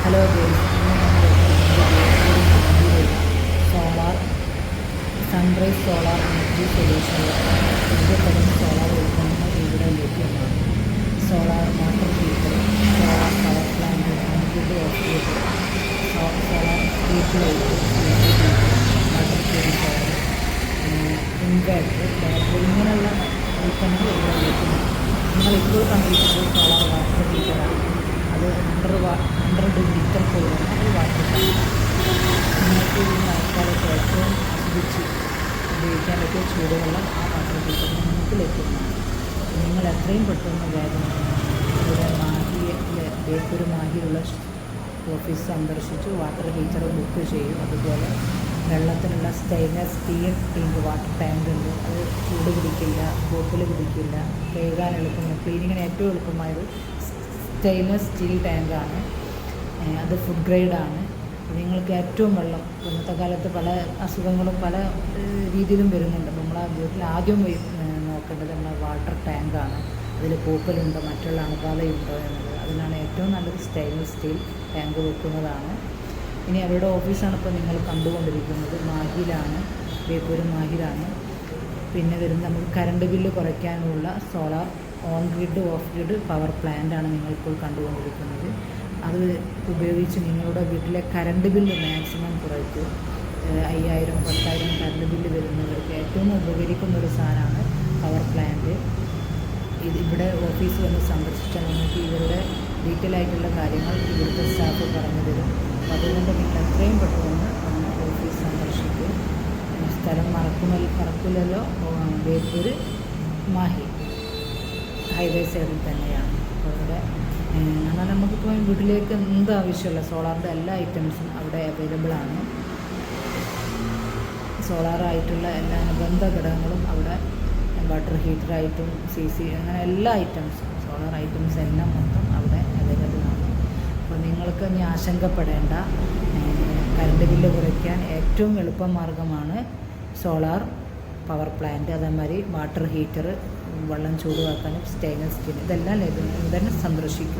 Hello guys, solar sunrise solar energy സൊല്യൂഷനിൽ വിവിധതരം solar ഉൽപ്പന്നങ്ങൾ ഇവിടെ ലഭ്യമാണ്. Solar water heater, solar power plant, on-grid off grid, solar street light, water purifier, inverter, battery ഇങ്ങനെയുള്ള ഉൽപ്പന്നങ്ങൾ ഇവിടെ ലഭ്യമാണ്. നിങ്ങളിപ്പോൾ കണ്ടിരിക്കുന്നത് സോളാർ വാട്ടർ ഹീറ്ററാണ്. അത് 100 ലിറ്റർ കൊള്ളുന്ന ഒരു വാട്ടർ ടാങ്ക്. നിങ്ങൾക്ക് ഈ മഴക്കാലത്ത് ഏറ്റവും ആസ്വദിച്ച് ഉപയോഗിക്കാൻ പറ്റിയ ചൂടുവെള്ളം ആ വാട്ടർ ഹീറ്ററിൽ നിങ്ങൾക്ക് ലഭ്യമാണ്. നിങ്ങൾ എത്രയും പെട്ടെന്ന് വേഗം ഇവിടെ ബേപ്പൂർ മാഹിയിലുള്ള ഓഫീസ് സന്ദർശിച്ച് വാട്ടർ ഹീറ്റർ ബുക്ക് ചെയ്യും. അതുപോലെ വെള്ളത്തിനുള്ള സ്റ്റെയിൻലെസ് സ്റ്റീൽ വാട്ടർ ടാങ്ക് ഉണ്ട്. അത് ചൂട് പിടിക്കില്ല, പൂപ്പൽ പിടിക്കില്ല, കഴുകാൻ എളുപ്പമാണ്. ക്ലീനിങ്ങിന് ഏറ്റവും എളുപ്പമായത് സ്റ്റെയിൻലെസ് സ്റ്റീൽ ടാങ്കാണ്. അത് ഫുഡ് ഗ്രേഡാണ്. നിങ്ങൾക്ക് ഏറ്റവും വെള്ളം ഇന്നത്തെ കാലത്ത് പല അസുഖങ്ങളും പല രീതിയിലും വരുന്നുണ്ട്. നമ്മൾ ആ വീട്ടിൽ ആദ്യം നോക്കേണ്ടത് നമ്മുടെ വാട്ടർ ടാങ്കാണ്. അതിൽ പൂപ്പലുണ്ടോ മറ്റുള്ള അണുബാധയുണ്ടോ എന്നത്. അതിനാണ് ഏറ്റവും നല്ലത് സ്റ്റെയിൻലെസ് സ്റ്റീൽ ടാങ്ക് വെക്കുന്നതാണ്. ഇനി അവരുടെ ഓഫീസാണ് ഇപ്പോൾ നിങ്ങൾ കണ്ടുകൊണ്ടിരിക്കുന്നത്. മാഹിയിലാണ്, ബേപ്പൂർ മാഹിയിലാണ്. പിന്നെ വരുന്നത് നമുക്ക് കറണ്ട് ബില്ല് കുറയ്ക്കാനുള്ള solar on grid off grid power പ്ലാന്റാണ് നിങ്ങളിപ്പോൾ കണ്ടുകൊണ്ടിരിക്കുന്നത്. അത് ഉപയോഗിച്ച് നിങ്ങളുടെ വീട്ടിലെ കറണ്ട് ബില്ല് മാക്സിമം കുറയ്ക്കും. 5000, 10,000 കറണ്ട് ബില്ല് വരുന്നവർക്ക് ഏറ്റവും ഉപകരിക്കുന്നൊരു സാധനമാണ് പവർ പ്ലാന്റ്. ഇവിടെ ഓഫീസ് വന്ന് സന്ദർശിച്ചാൽ നിങ്ങൾക്ക് ഇവരുടെ ഡീറ്റെയിൽ ആയിട്ടുള്ള കാര്യങ്ങൾ ഇവിടുത്തെ സ്റ്റാഫ് പറഞ്ഞു തരും. അപ്പോൾ അതുകൊണ്ട് നിങ്ങൾ എത്രയും പെട്ടെന്ന് ഓഫീസ് സന്ദർശിക്കും. സ്ഥലം മറക്കില്ലല്ലോ, ബേപ്പൂർ മാഹി ഹൈവേ സൈഡിൽ തന്നെയാണ്. അപ്പോൾ അവിടെ എന്നാൽ നമുക്കിപ്പോൾ വീട്ടിലേക്ക് എന്ത് ആവശ്യമുള്ള സോളാറിൻ്റെ എല്ലാ ഐറ്റംസും അവിടെ അവൈലബിൾ ആണ്. സോളാറായിട്ടുള്ള എല്ലാ അനുബന്ധ ഘടകങ്ങളും അവിടെ വാട്ടർ ഹീറ്ററായിട്ടും CC അങ്ങനെ എല്ലാ ഐറ്റംസും സോളാർ ഐറ്റംസ് എല്ലാം മൊത്തം അവിടെ അവൈലബിൾ ആണ്. അപ്പോൾ നിങ്ങൾക്ക് ഇനി ആശങ്കപ്പെടേണ്ട. കറണ്ട് ബില്ല് കുറയ്ക്കാൻ ഏറ്റവും എളുപ്പമാർഗ്ഗമാണ് സോളാർ പവർ പ്ലാന്റ്. അതേമാതിരി വാട്ടർ ഹീറ്റർ, വെള്ളം ചൂടുവാക്കാനും സ്റ്റെയിൻലെസ് സ്റ്റീൽ, ഇതെല്ലാം ലഭ്യമാണ്. ഇതെല്ലാം സന്ദർശിക്കും.